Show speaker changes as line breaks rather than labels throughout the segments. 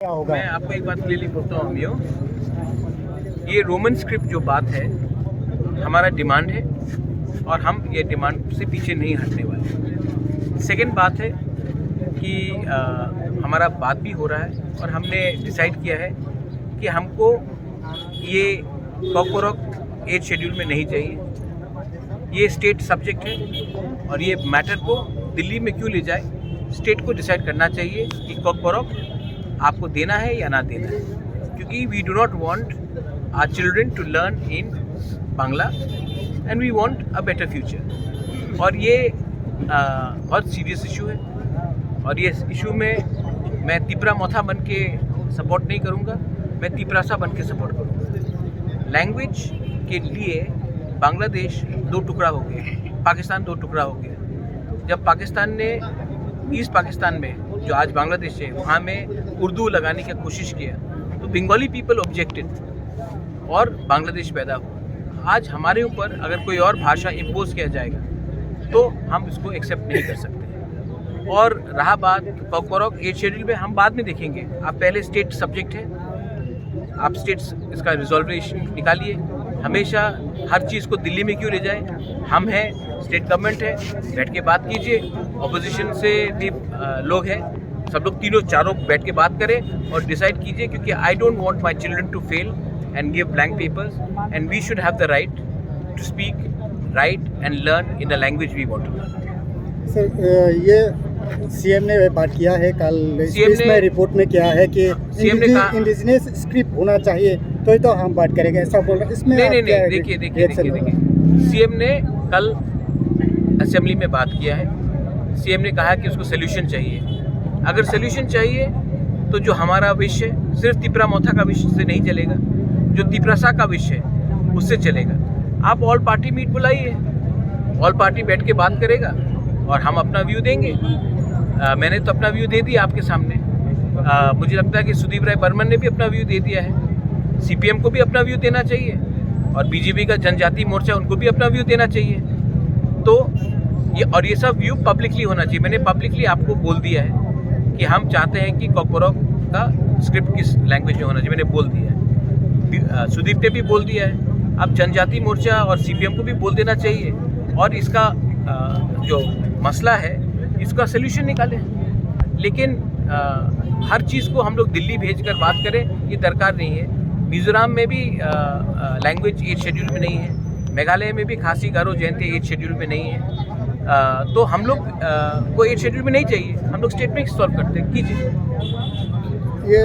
क्या होगा?
मैं आपको एक बात क्लियरली बोलता हूँ अमियो, ये रोमन स्क्रिप्ट जो बात है हमारा डिमांड है और हम ये डिमांड से पीछे नहीं हटने वाले। सेकंड बात है कि हमारा बात भी हो रहा है और हमने डिसाइड किया है कि हमको ये कॉकबोरोक 8 शेड्यूल में नहीं चाहिए। ये स्टेट सब्जेक्ट है और ये मैटर को दिल्ली में क्यों ले जाए, स्टेट को डिसाइड करना चाहिए कि कॉकबोरोक आपको देना है या ना देना है, क्योंकि we do not want our children to learn in Bangla and we want a better future. और ये बहुत सीरियस इशू है और ये इशू में मैं तिपरा मोथा बन के सपोर्ट नहीं करूँगा, मैं तिपरासा बन के सपोर्ट करूँगा। लैंग्वेज के लिए बांग्लादेश 2 टुकड़ा हो गया, पाकिस्तान 2 टुकड़ा हो गया। जब पाकिस्तान ने ईस्ट पाकिस्तान में जो आज बांग्लादेश है वहाँ में उर्दू लगाने की कोशिश किया तो बंगाली पीपल ऑब्जेक्टेड और बांग्लादेश पैदा हुआ। आज हमारे ऊपर अगर कोई और भाषा इम्पोज किया जाएगा तो हम इसको एक्सेप्ट नहीं कर सकते। और रहा बात कॉकबोरोक 8 शेड्यूल में, हम बाद में देखेंगे। आप पहले स्टेट सब्जेक्ट है, आप स्टेट्स इसका रिजॉल्वेशन निकालिए। हमेशा हर चीज़ को दिल्ली में क्यों ले जाए? हम हैं, स्टेट गवर्नमेंट है, बैठ के बात कीजिए। ऑपोजिशन से भी लोग हैं, सब लोग तीनों चारों बैठ के बात करें और डिसाइड कीजिए, क्योंकि I don't want my children to fail and give blank papers and we should have the right to speak, right and learn in the language we want to learn.
Sir, ये CM ने बात किया है कल, इसमें report में क्या है कि
सीएम ने कहा
इंडिजिनियस स्क्रिप्ट होना चाहिए तो हम बात करेंगे, ऐसा बोल रहे हैं। इसमें
नहीं, देखिए सीएम ने कल असेंबली में बात किया है। सीएम ने कहा कि उसको सोल्यूशन चाहिए। अगर सोल्यूशन चाहिए तो जो हमारा विषय है सिर्फ तिपरा मोथा का विषय से नहीं चलेगा, जो तिपरासा का विषय है उससे चलेगा। आप ऑल पार्टी मीट बुलाइए, ऑल पार्टी बैठ के बात करेगा और हम अपना व्यू देंगे। मैंने तो अपना व्यू दे दिया आपके सामने। मुझे लगता है कि सुदीप राय बर्मन ने भी अपना व्यू दे दिया है। सीपीएम को भी अपना व्यू देना चाहिए और बीजेपी का जनजाति मोर्चा उनको भी अपना व्यू देना चाहिए। तो ये सब व्यू पब्लिकली होना चाहिए। मैंने पब्लिकली आपको बोल दिया है कि हम चाहते हैं कि कॉकबोरोक का स्क्रिप्ट किस लैंग्वेज में होना चाहिए, मैंने बोल दिया है। सुदीप ने भी बोल दिया है। अब जनजाति मोर्चा और सीपीएम को भी बोल देना चाहिए और इसका जो मसला है इसका सलूशन निकालें। लेकिन हर चीज़ को हम लोग दिल्ली भेजकर बात करें, ये दरकार नहीं है। मिजोरम में भी लैंग्वेज 8 शेड्यूल में नहीं है, मेघालय में भी खासी गारो जयंती 8 शेड्यूल में नहीं है। तो हम लोग को 8 शेड्यूल में नहीं चाहिए, हम लोग स्टेट में सॉल्व करते हैं। कीजिए।
ये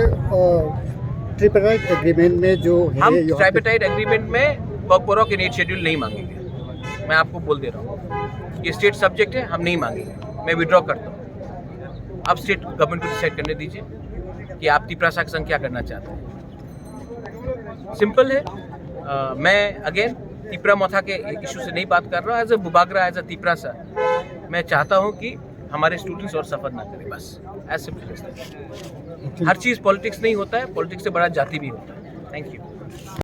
ट्रिपराइट एग्रीमेंट में जो है,
हम ट्राइपेटाइट एग्रीमेंट में कॉकबोरोक इन 8 शेड्यूल नहीं मांगेंगे। मैं आपको बोल दे रहा हूँ, ये स्टेट सब्जेक्ट है, हम नहीं मांगेंगे। मैं विड्रॉ करता हूँ। अब स्टेट गवर्नमेंट को डिसाइड करने दीजिए कि आप तिपरासा की संख्या करना चाहते हैं। सिंपल है। मैं अगेन तिपरा मोथा के इशू से नहीं बात कर रहा हूँ। As a Bubagra, as a Tiprasa, मैं चाहता हूँ कि हमारे स्टूडेंट्स और सफ़र ना करें, बस एज सिंपल एज दैट। हर चीज़ पॉलिटिक्स नहीं होता है, पॉलिटिक्स से बड़ा जाति भी होता है। Thank you.